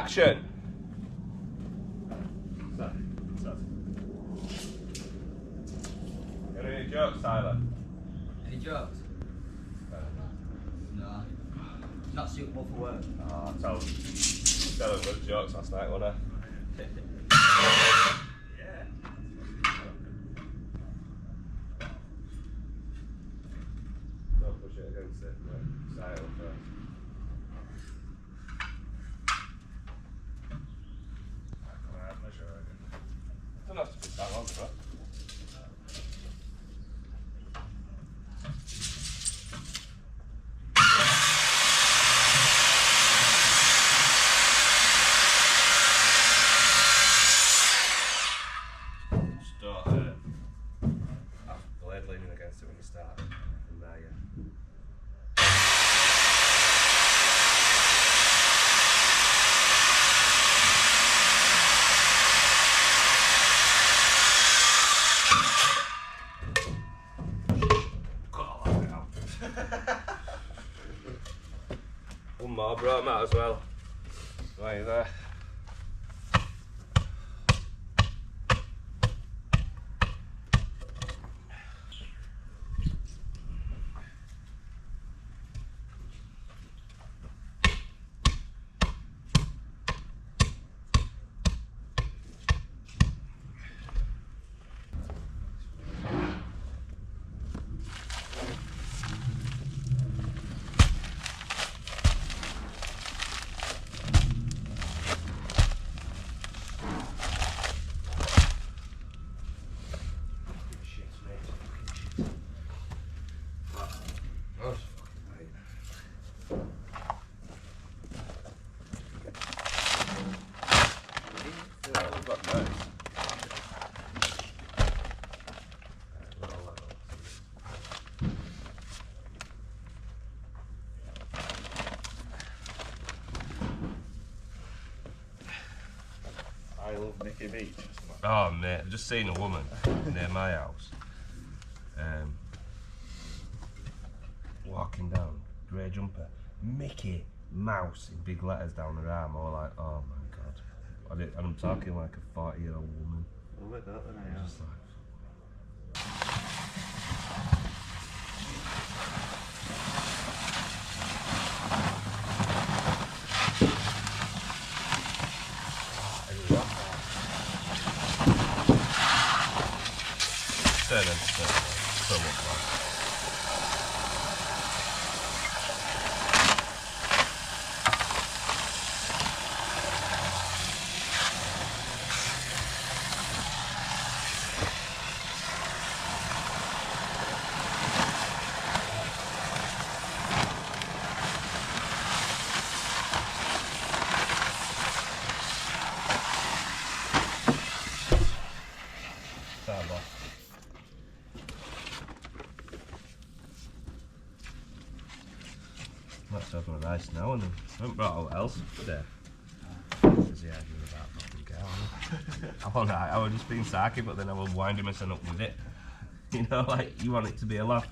action. Got any jokes, Tyler? Any jokes? No. Not suitable for work. Oh, tell them good jokes last night, wasn't I? Yeah. Don't push it against it. Right. Side up first. Don't have to be that long, right? Just don't have the blade leaning against it when you start. From there, yeah. One more, bro, might as well. Right there. I love Nicky Beach. Oh mate, I've just seen a woman near my house walking down, grey jumper, Mickey Mouse in big letters down her arm. I was like, oh my god. And I'm talking like a 40-year-old woman. Love it, don't they? Just like, so much fun. Let's open a nice now and then. I haven't brought out else today. Busy arguing about fucking cow. I was just being sarky, but then I was winding myself up with it. You know, like you want it to be a laugh.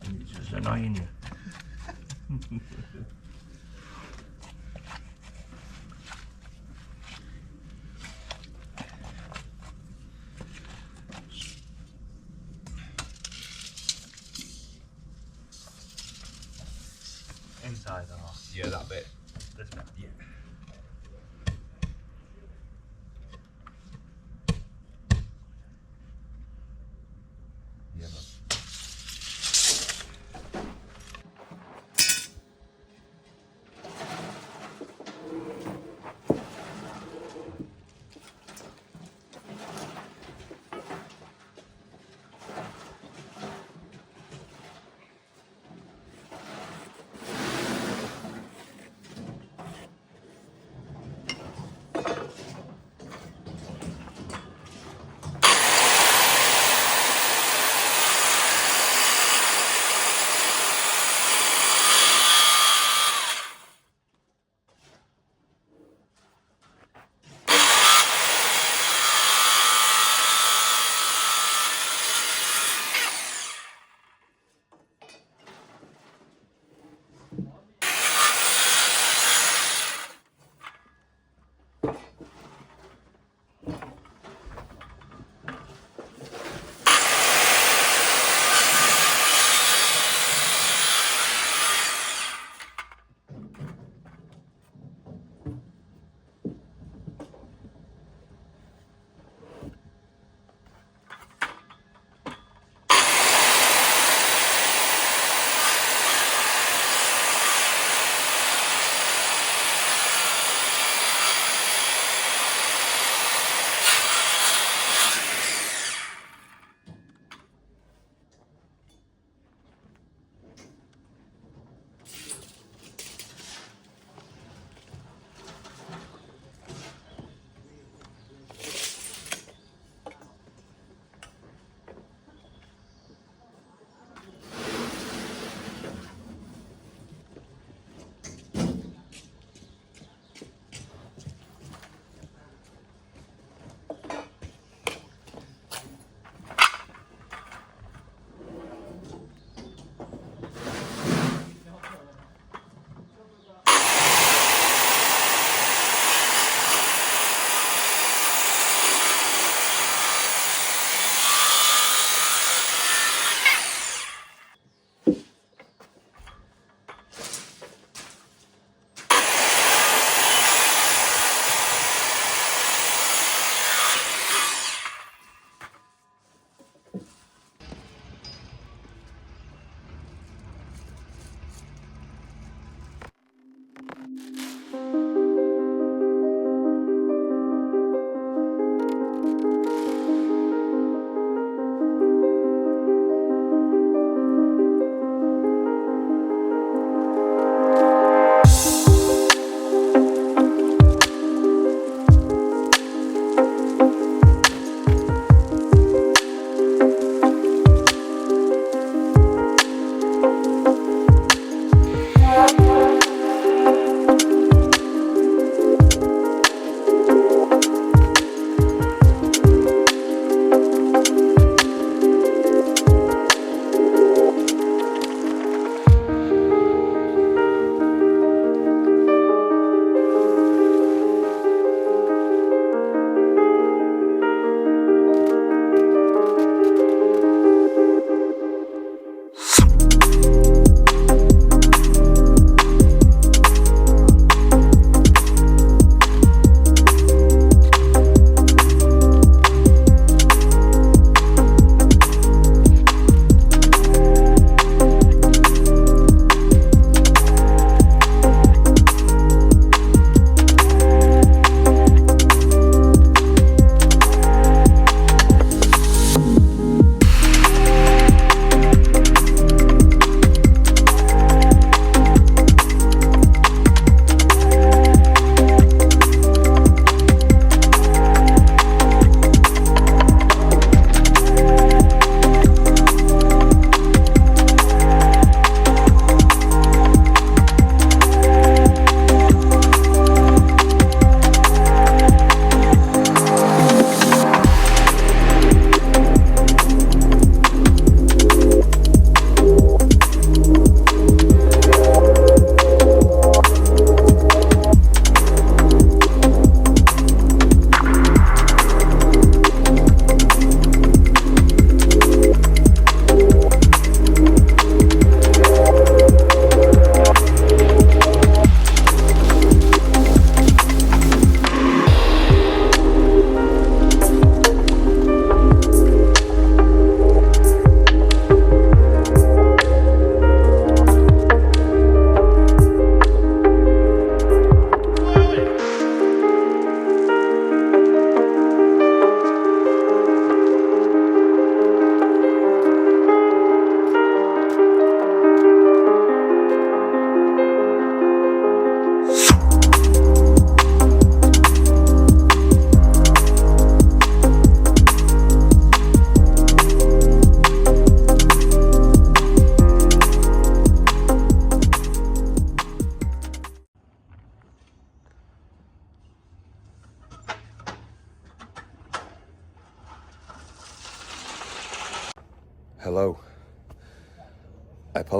And it's just annoying you. Inside or? Yeah, that bit. This bit? Yeah. Yeah, man.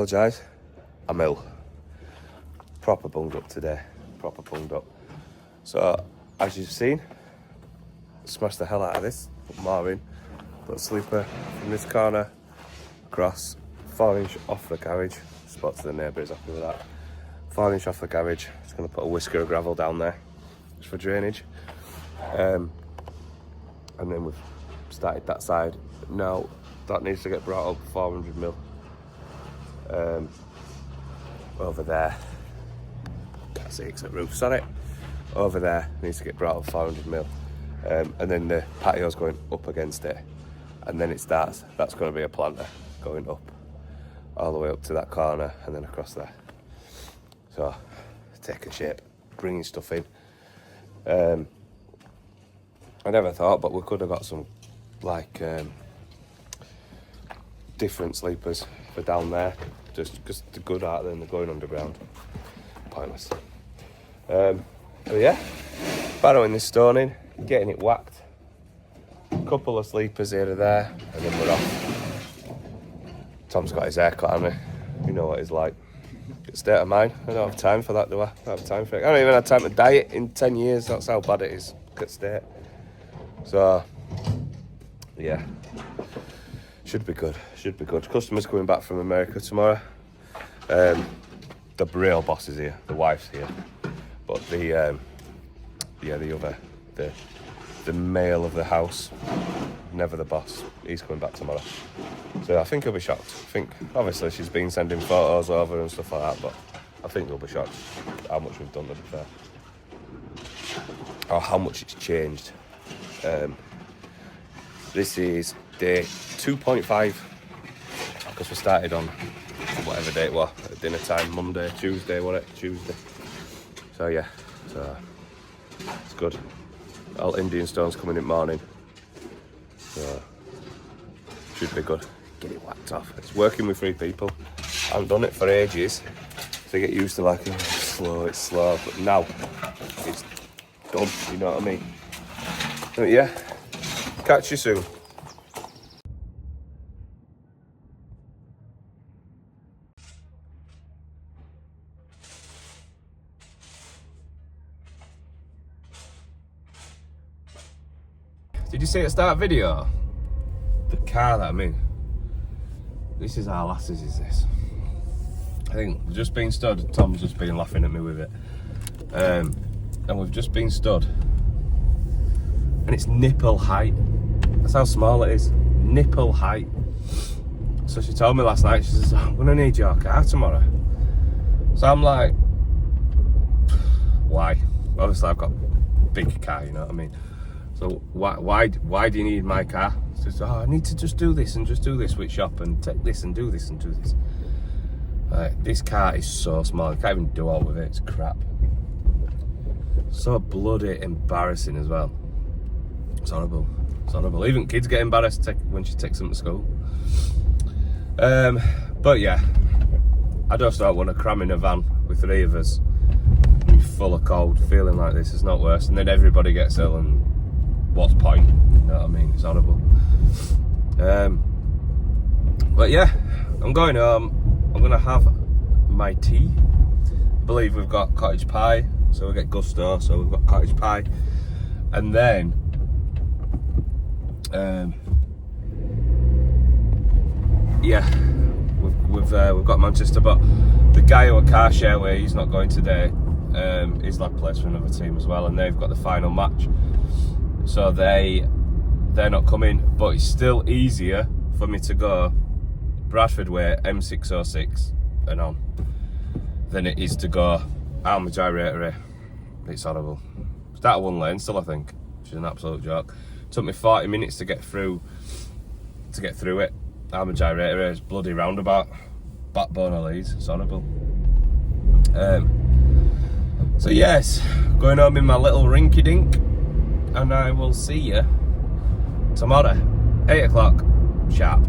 apologise. I'm ill. Proper bunged up today. Proper bunged up. So, as you've seen, smashed the hell out of this. Put more in. Put a sleeper from this corner across 4-inch off the garage. Spot to the neighbour is happy with that. 4-inch off the garage. Just going to put a whisker of gravel down there just for drainage. And then we've started that side. Now that needs to get brought up 400 mil. Over there. Can't see because the roof's on it. Over there needs to get brought up 400 mil. And then the patio's going up against it. And then it starts. That's going to be a planter going up. All the way up to that corner and then across there. So, taking shape, bringing stuff in. I never thought, but we could have got some, like, different sleepers for down there. Just because they're good out there and they're going underground. Pointless. But yeah, barrowing this stone in, getting it whacked. Couple of sleepers here or there, and then we're off. Tom's got his haircut, hasn't he? You know what he's like. State of mind. I don't have time for that, do I? I don't have time for it. I don't even have time to diet in 10 years. That's how bad it is. At state. So, yeah. Should be good. Should be good. Customers coming back from America tomorrow. The real boss is here. The wife's here. But the other, the male of the house, never the boss. He's coming back tomorrow. So I think he'll be shocked. I think, obviously, she's been sending photos over and stuff like that, but I think he'll be shocked how much we've done, to be fair. Or how much it's changed. This is day 2.5, because we started on whatever day it was, at dinner time, Monday, Tuesday, wasn't it? Tuesday. So yeah, so it's good. All Indian stones coming in morning. So should be good. Get it whacked off. It's working with 3 people. I haven't done it for ages. So get used to like, it's slow, but now it's done, you know what I mean? But yeah, catch you soon. Did you see at the start video? The car that I'm in. This is our lasses, is this? I think we've just been stood. Tom's just been laughing at me with it. And we've just been stood. And it's nipple height. That's how small it is. Nipple height. So she told me last night, she says, I'm gonna need your car tomorrow. So I'm like, why? Obviously I've got a big car, you know what I mean? So why do you need my car? She says, I need to just do this and just do this with shop and take this and do this and do this. This car is so small, I can't even do all with it, it's crap. So bloody embarrassing as well. It's horrible. It's horrible. Even kids get embarrassed when she takes them to school. But yeah, I just don't want to cram in a van with 3 of us, full of cold, feeling like this is not worse, and then everybody gets ill, and what's point? You know what I mean? It's horrible. But yeah, I'm going home. I'm gonna have my tea. I believe we've got cottage pie, so we get gusto. So we've got cottage pie, and then yeah, we've got Manchester, but the guy who a car share with, he's not going today. He's like plays for another team as well, and they've got the final match, so they're not coming. But it's still easier for me to go Bradford way M606 and on than it is to go out my gyrator. It's horrible. Start at 1 lane still, I think, which is an absolute joke. Took me 40 minutes to get through it. I'm a gyrator, it's bloody roundabout. Backbone of Leeds, it's horrible. So yes, going home in my little rinky dink, and I will see you tomorrow, 8 o'clock sharp.